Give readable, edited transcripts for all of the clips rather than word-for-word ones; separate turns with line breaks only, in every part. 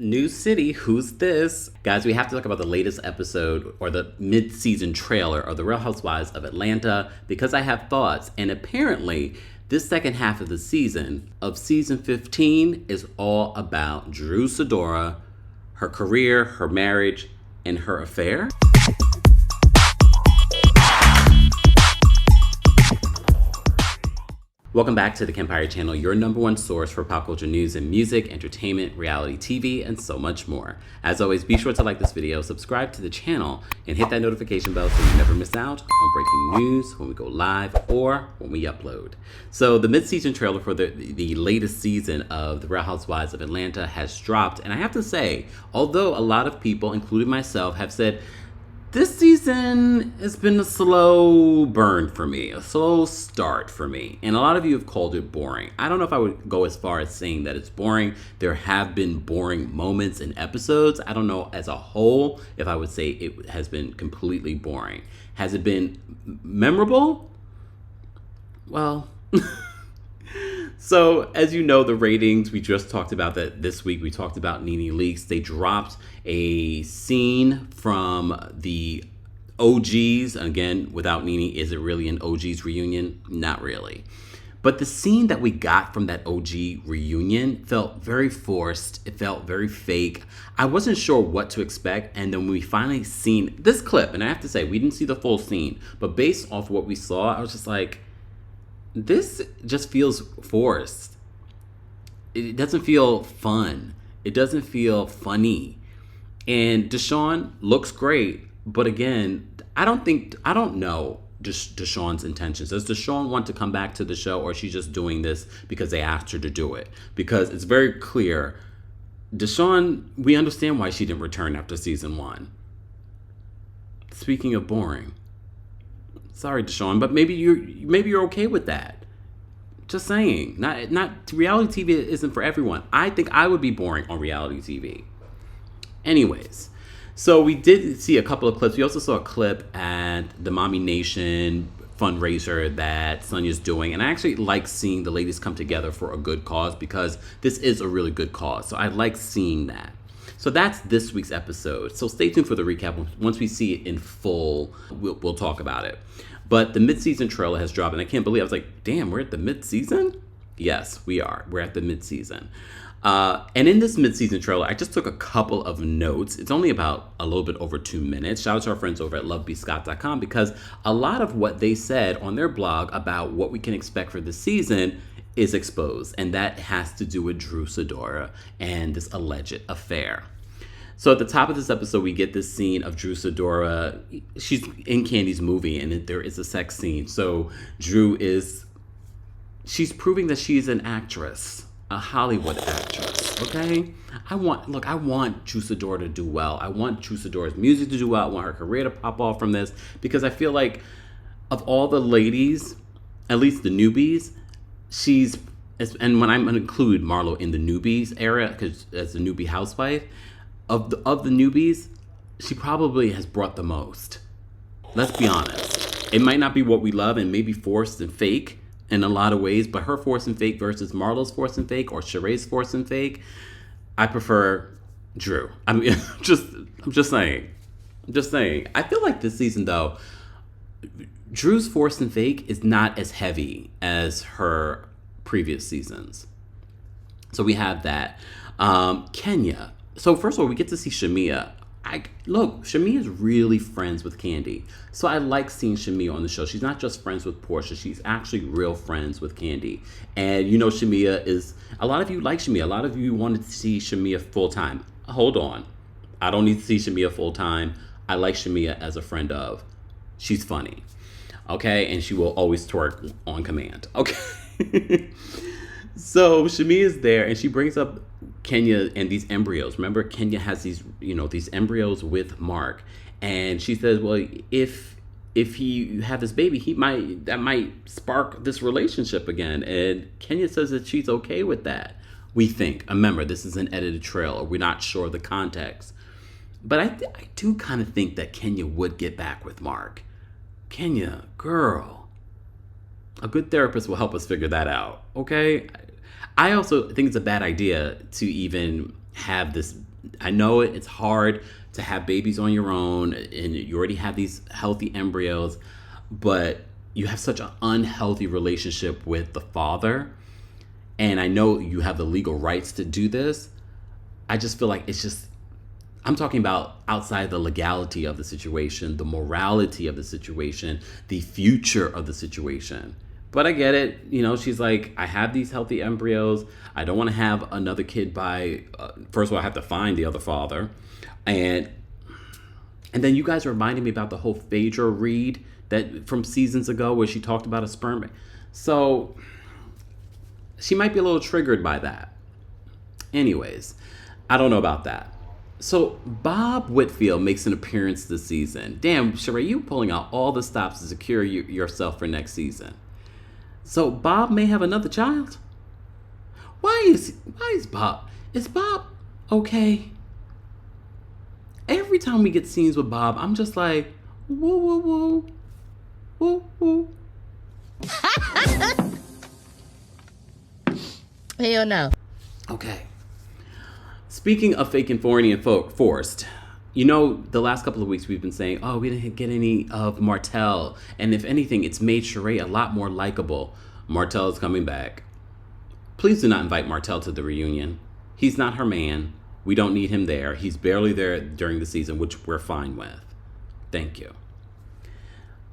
New city, who's this? Guys, we have to talk about the latest episode or the mid-season trailer of The Real Housewives of Atlanta because I have thoughts. And apparently, this second half of the season, of season 15, is all about Drew Sidora, her career, her marriage, and her affair. Welcome back to the Kempire channel, your number one source for pop culture news and music, entertainment, reality TV, and so much more. As always, be sure to like this video, subscribe to the channel, and hit that notification bell so you never miss out on breaking news when we go live or when we upload. So the mid-season trailer for the latest season of The Real Housewives of Atlanta has dropped, and I have to say, although a lot of people, including myself, have said, this season has been a slow burn for me, a slow start for me. And a lot of you have called it boring. I don't know if I would go as far as saying that it's boring. There have been boring moments in episodes. I don't know as a whole if I would say it has been completely boring. Has it been memorable? Well... So, as you know, the ratings, we just talked about that this week. We talked about NeNe Leakes. They dropped a scene from the OGs. Again, without NeNe, is it really an OGs reunion? Not really. But the scene that we got from that OG reunion felt very forced. It felt very fake. I wasn't sure what to expect. And then we finally seen this clip, and I have to say, we didn't see the full scene. But based off what we saw, I was just like, this just feels forced. It doesn't feel fun. It doesn't feel funny. And Deshawn looks great, but again, I don't know Deshawn's intentions. Does Deshawn want to come back to the show, or is she just doing this because they asked her to do it? Because it's very clear, Deshawn, we understand why she didn't return after season 1. Speaking of boring. Sorry, Deshawn, but maybe you're okay with that. Just saying. Not reality TV isn't for everyone. I think I would be boring on reality TV. Anyways, so we did see a couple of clips. We also saw a clip at the Mommy Nation fundraiser that Sonya's doing, and I actually like seeing the ladies come together for a good cause because this is a really good cause. So I like seeing that. So that's this week's episode. So stay tuned for the recap. Once we see it in full, we'll talk about it. But the mid-season trailer has dropped, and I can't believe, I was like, damn, we're at the mid-season? Yes, we are. We're at the mid-season. And in this mid-season trailer, I just took a couple of notes. It's only about a little bit over 2 minutes. Shout out to our friends over at lovebscott.com because a lot of what they said on their blog about what we can expect for the season is exposed, and that has to do with Drew Sidora and this alleged affair. So at the top of this episode, we get this scene of Drew Sidora. She's in Candy's movie, and there is a sex scene. So she's proving that she's an actress, a Hollywood actress, okay? I want Drew Sidora to do well. I want Drew Sidora's music to do well. I want her career to pop off from this because I feel like of all the ladies, at least the newbies, and when I'm going to include Marlo in the newbies era, because as a newbie housewife, of the newbies, she probably has brought the most. Let's be honest. It might not be what we love and maybe forced and fake in a lot of ways, but her forced and fake versus Marlo's forced and fake or Sheree's forced and fake, I prefer Drew. I mean, I'm just saying. I feel like this season, though, Drew's forced and fake is not as heavy as her previous seasons. So we have that. Kenya. So first of all, we get to see Shamia. Shamia is really friends with Candy. So I like seeing Shamia on the show. She's not just friends with Portia. She's actually real friends with Candy. And you know Shamia is, a lot of you like Shamia. A lot of you wanted to see Shamia full time. Hold on. I don't need to see Shamia full time. I like Shamia as a friend of. She's funny. Okay? And she will always twerk on command. Okay? So Shamia is there, and she brings up Kenya and these embryos. Remember, Kenya has these embryos with Marc, and she says, "Well, if you have this baby, that might spark this relationship again." And Kenya says that she's okay with that. We think. Remember, this is an edited trailer. We're not sure of the context, but I do kind of think that Kenya would get back with Marc. Kenya, girl, a good therapist will help us figure that out. Okay. I also think it's a bad idea to even have this I know it's hard to have babies on your own, and you already have these healthy embryos, but you have such an unhealthy relationship with the father. And I know you have the legal rights to do this. I just feel like I'm talking about outside the legality of the situation, the morality of the situation, the future of the situation. But I get it. She's like, I have these healthy embryos. I don't want to have another kid first of all, I have to find the other father. And then you guys reminded me about the whole Phaedra read that from seasons ago where she talked about a sperm bank. So she might be a little triggered by that. Anyways, I don't know about that. So Bob Whitfield makes an appearance this season. Damn, Sheree, you pulling out all the stops to secure yourself for next season. So Bob may have another child. Why is Bob? Is Bob okay? Every time we get scenes with Bob, I'm just like, woo woo woo, woo woo.
Hell no.
Okay. Speaking of fake and phony and forced, the last couple of weeks we've been saying, oh, we didn't get any of Martell. And if anything, it's made Sheree a lot more likable. Martell is coming back. Please do not invite Martell to the reunion. He's not her man. We don't need him there. He's barely there during the season, which we're fine with. Thank you.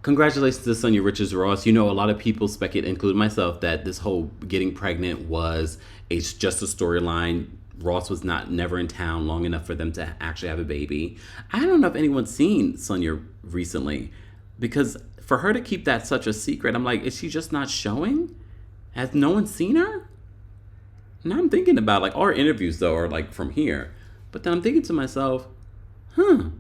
Congratulations to Sonia Richards-Ross. A lot of people speculate, including myself, that this whole getting pregnant was just a storyline. Ross was never in town long enough for them to actually have a baby. I don't know if anyone's seen Sonia recently, because for her to keep that such a secret, I'm like, is she just not showing? Has no one seen her? Now I'm thinking about all her interviews though are from here, but then I'm thinking to myself, well,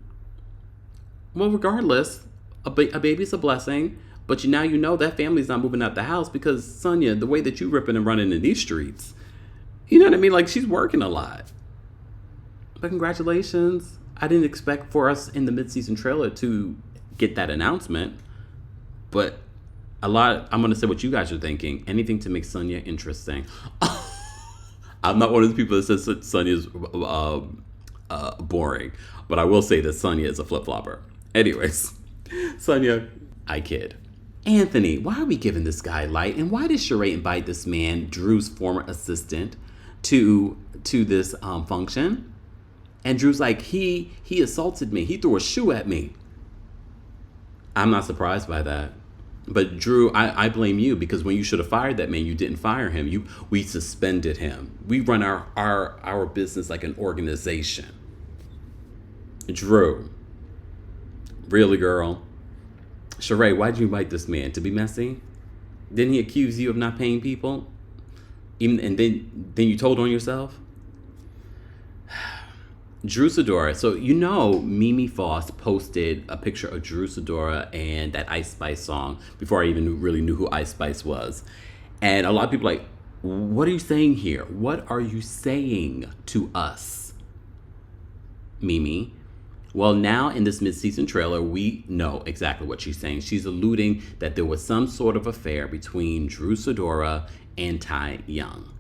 regardless, a baby's a blessing, but now that family's not moving out the house because Sonia, the way that you ripping and running in these streets. You know what I mean? She's working a lot. But congratulations. I didn't expect for us in the mid-season trailer to get that announcement. But I'm going to say what you guys are thinking. Anything to make Sonia interesting. I'm not one of the people that says that Sonia's boring. But I will say that Sonia is a flip-flopper. Anyways, Sonia, I kid. Anthony, why are we giving this guy light? And why did Sheree invite this man, Drew's former assistant, to this function? And Drew's like, he assaulted me. He threw a shoe at me. I'm not surprised by that. But Drew, I blame you, because when you should have fired that man, you didn't fire him. We suspended him. We run our business like an organization. Drew, really, girl? Sheree, why'd you invite this man? To be messy? Didn't he accuse you of not paying people? And then you told on yourself? Drew Sidora. So Mimi Foss posted a picture of Drew Sidora and that Ice Spice song before I even really knew who Ice Spice was. And a lot of people are like, what are you saying here? What are you saying to us, Mimi? Well, now in this mid-season trailer, we know exactly what she's saying. She's alluding that there was some sort of affair between Drew Sidora and Ty Young.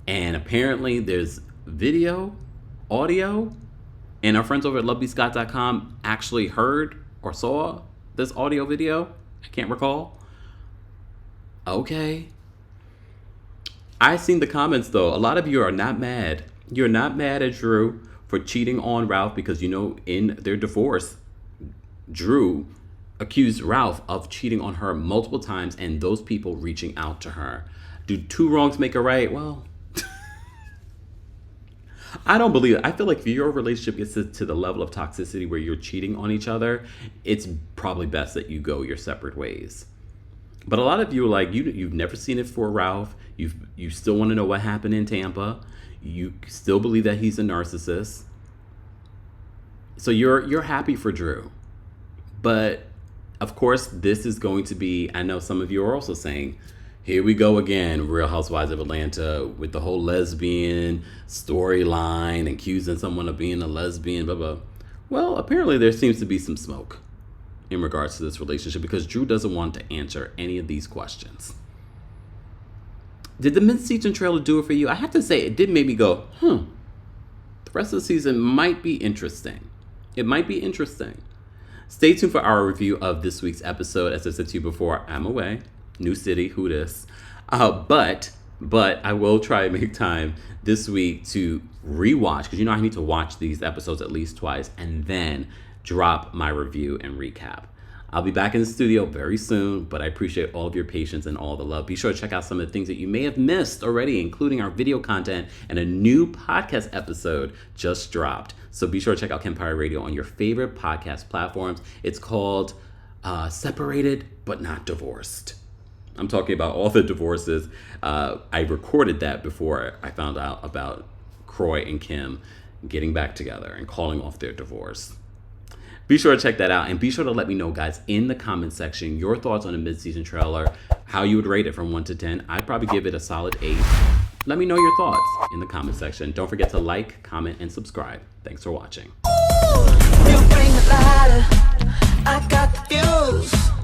And apparently there's video, audio, and our friends over at lovelyscott.com actually heard or saw this audio video. I can't recall. Okay. I've seen the comments though. A lot of you are not mad. You're not mad at Drew for cheating on Ralph because, in their divorce, Drew accused Ralph of cheating on her multiple times and those people reaching out to her. Do two wrongs make a right? Well, I don't believe it. I feel like if your relationship gets to the level of toxicity where you're cheating on each other, it's probably best that you go your separate ways. But a lot of you are like, you've never seen it for Ralph. You still want to know what happened in Tampa. You still believe that he's a narcissist. So you're happy for Drew. But of course, this is going to be, I know some of you are also saying, here we go again, Real Housewives of Atlanta with the whole lesbian storyline, accusing someone of being a lesbian, blah, blah. Well, apparently there seems to be some smoke in regards to this relationship because Drew doesn't want to answer any of these questions. Did the mid-season trailer do it for you? I have to say, it did make me go, the The rest of the season might be interesting. It might be interesting. Stay tuned for our review of this week's episode. As I said to you before, I'm away. New city, who dis? But I will try and make time this week to rewatch, because I need to watch these episodes at least twice and then drop my review and recap. I'll be back in the studio very soon, but I appreciate all of your patience and all the love. Be sure to check out some of the things that you may have missed already, including our video content, and a new podcast episode just dropped. So be sure to check out Kempire Radio on your favorite podcast platforms. It's called Separated But Not Divorced. I'm talking about all the divorces. I recorded that before I found out about Croy and Kim getting back together and calling off their divorce. Be sure to check that out, and be sure to let me know, guys, in the comment section, your thoughts on a mid-season trailer, how you would rate it from 1 to 10. I'd probably give it a solid 8. Let me know your thoughts in the comment section. Don't forget to like, comment, and subscribe. Thanks for watching.
You bring the lighter, I got the fuse.